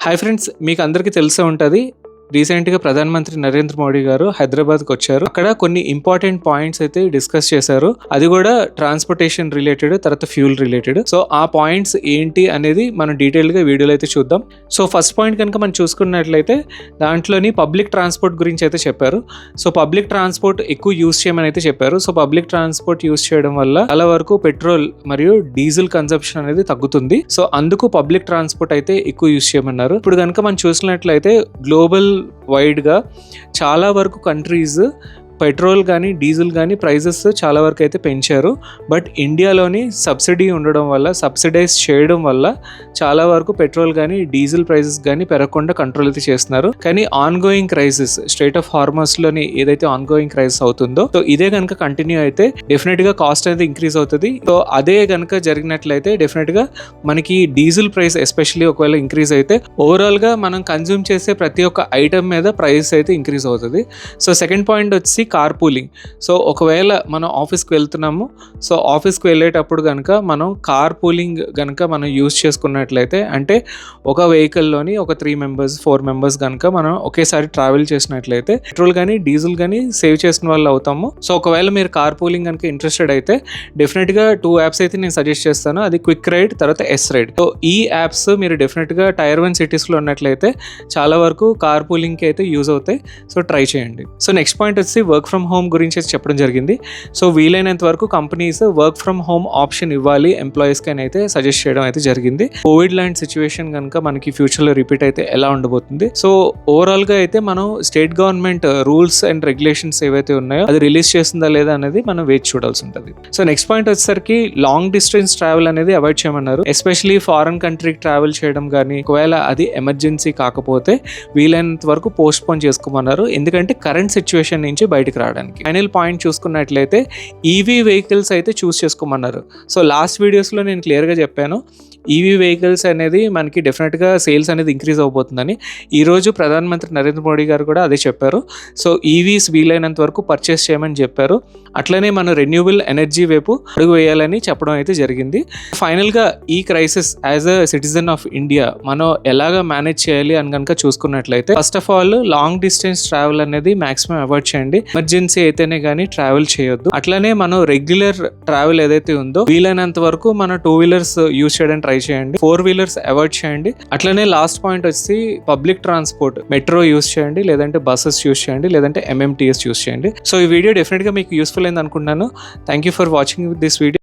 Hi friends, మీకు అందరికీ తెలిసే ఉంటుంది. రీసెంట్గా ప్రధానమంత్రి నరేంద్ర మోడీ గారు హైదరాబాద్కి వచ్చారు. అక్కడ కొన్ని ఇంపార్టెంట్ పాయింట్స్ అయితే డిస్కస్ చేశారు. అది కూడా ట్రాన్స్పోర్టేషన్ రిలేటెడ్, తర్వాత ఫ్యూల్ రిలేటెడ్. సో ఆ పాయింట్స్ ఏంటి అనేది మనం డీటెయిల్గా వీడియోలో అయితే చూద్దాం. సో ఫస్ట్ పాయింట్ కనుక మనం చూసుకున్నట్లయితే దాంట్లోని పబ్లిక్ ట్రాన్స్పోర్ట్ గురించి అయితే చెప్పారు. సో పబ్లిక్ ట్రాన్స్పోర్ట్ ఎక్కువ యూస్ చేయమని అయితే చెప్పారు. సో పబ్లిక్ ట్రాన్స్పోర్ట్ యూస్ చేయడం వల్ల చాలా వరకు పెట్రోల్ మరియు డీజిల్ కన్సంప్షన్ అనేది తగ్గుతుంది. సో అందుకు పబ్లిక్ ట్రాన్స్పోర్ట్ అయితే ఎక్కువ యూస్ చేయమన్నారు. ఇప్పుడు కనుక మనం చూసినట్లయితే గ్లోబల్ వైడ్గా చాలా వరకు కంట్రీస్ పెట్రోల్ కానీ డీజిల్ కానీ ప్రైజెస్ చాలా వరకు అయితే పెంచారు. బట్ ఇండియాలోని సబ్సిడీ ఉండడం వల్ల, సబ్సిడైజ్ చేయడం వల్ల చాలా వరకు పెట్రోల్ కానీ డీజిల్ ప్రైజెస్ కానీ పెరగకుండా కంట్రోల్ అయితే చేస్తున్నారు. కానీ ongoing crisis, strait of హార్మోస్లోని ఏదైతే ఆన్ గోయింగ్ క్రైసిస్ అవుతుందో, సో ఇదే కనుక కంటిన్యూ అయితే డెఫినెట్గా కాస్ట్ అనేది ఇంక్రీజ్ అవుతుంది. సో అదే కనుక జరిగినట్లయితే డెఫినెట్గా మనకి డీజిల్ ప్రైస్ ఎస్పెషల్లీ ఒకవేళ ఇంక్రీజ్ అయితే ఓవరాల్గా మనం కన్జ్యూమ్ చేసే ప్రతి ఒక్క ఐటమ్ మీద ప్రైస్ అయితే ఇంక్రీజ్ అవుతుంది. సో సెకండ్ పాయింట్ వచ్చి కార్ పూలింగ్. సో ఒకవేళ మనం ఆఫీస్కి వెళ్తున్నాము, సో ఆఫీస్కి వెళ్ళేటప్పుడు కనుక మనం కార్ పూలింగ్ కనుక మనం యూజ్ చేసుకున్నట్లయితే, అంటే ఒక వెహికల్లోని ఒక 3 members 4 members కనుక మనం ఒకేసారి ట్రావెల్ చేసినట్లయితే పెట్రోల్ కానీ డీజిల్ కానీ సేవ్ చేసిన వాళ్ళు అవుతాము. సో ఒకవేళ మీరు కార్ పూలింగ్ కనుక ఇంట్రెస్టెడ్ అయితే డెఫినెట్గా 2 యాప్స్ అయితే నేను సజెస్ట్ చేస్తాను. అది క్విక్ రైడ్, తర్వాత ఎస్ రైడ్. సో ఈ యాప్స్ మీరు డెఫినెట్గా Tier 1 సిటీస్లో ఉన్నట్లయితే చాలా వరకు కార్ పూలింగ్కి అయితే యూజ్ అవుతాయి. సో ట్రై చేయండి. సో నెక్స్ట్ పాయింట్ వచ్చి వర్క్ ఫ్రమ్ హోమ్ గురించి చెప్పడం జరిగింది. సో వీలైనంత వరకు companies work from home option ఇవ్వాలి ఎంప్లాయీస్కి అని అయితే సజెస్ట్ చేయడం అయితే జరిగింది. కోవిడ్ లాంటి సిచ్యువేషన్ కనుక మనకి ఫ్యూచర్లో రిపీట్ అయితే ఎలా ఉండబోతుంది. సో ఓవరాల్గా అయితే మనం state government rules and regulations ఏవైతే ఉన్నాయో అది రిలీజ్ చేస్తుందా లేదా అనేది మనం వేచి చూడాల్సి ఉంటుంది. సో నెక్స్ట్ పాయింట్ వచ్చేసరికి లాంగ్ డిస్టెన్స్ ట్రావెల్ అనేది అవాయిడ్ చేయమన్నారు. ఎస్పెషలీ ఫారెన్ కంట్రీకి ట్రావెల్ చేయడం కానీ, ఒకవేళ అది ఎమర్జెన్సీ కాకపోతే వీలైనంత వరకు పోస్ట్ పోన్ చేసుకోమన్నారు. ఎందుకంటే కరెంట్ సిచ్యువేషన్ నుంచి బయటకు రావడానికి. ఫైనల్ పాయింట్ చూసుకున్నట్లయితే ఈవీ వెహికల్స్ అయితే చూస్ చేసుకోమన్నారు. సో లాస్ట్ వీడియోస్లో నేను క్లియర్గా చెప్పాను, ఈవీ వెహికల్స్ అనేది మనకి డెఫినెట్గా సేల్స్ అనేది ఇంక్రీజ్ అవబోతుందని. ఈరోజు ప్రధానమంత్రి నరేంద్ర మోడీ గారు కూడా అదే చెప్పారు. సో ఈవీస్ వీలైనంత వరకు పర్చేస్ చేయమని చెప్పారు. అట్లనే మనం రెన్యూబుల్ ఎనర్జీ వైపు అడుగు వేయాలని చెప్పడం అయితే జరిగింది. ఫైనల్గా ఈ crisis as a citizen of India మనం ఎలాగ మేనేజ్ చేయాలి అని కనుక చూసుకున్నట్లయితే, first of all long distance travel అనేది మాక్సిమం అవాయిడ్ చేయండి. ఎమర్జెన్సీ అయితేనే కానీ ట్రావెల్ చేయొద్దు. అట్లనే మనం రెగ్యులర్ ట్రావెల్ ఏదైతే ఉందో వీలైనంత వరకు మన 2 wheelers యూజ్ చేయడానికి ట్రై చేయండి. 4 wheelers అవాయిడ్ చేయండి. అట్లనే లాస్ట్ పాయింట్ వచ్చి పబ్లిక్ ట్రాన్స్పోర్ట్, మెట్రో యూజ్ చేయండి, లేదంటే బస్సెస్ యూజ్ చేయండి, లేదంటే MMTS యూజ్ చేయండి. సో ఈ వీడియో డెఫినెట్గా మీకు యూస్ఫుల్ అయింది అనుకుంటున్నాను. Thank you for watching this video.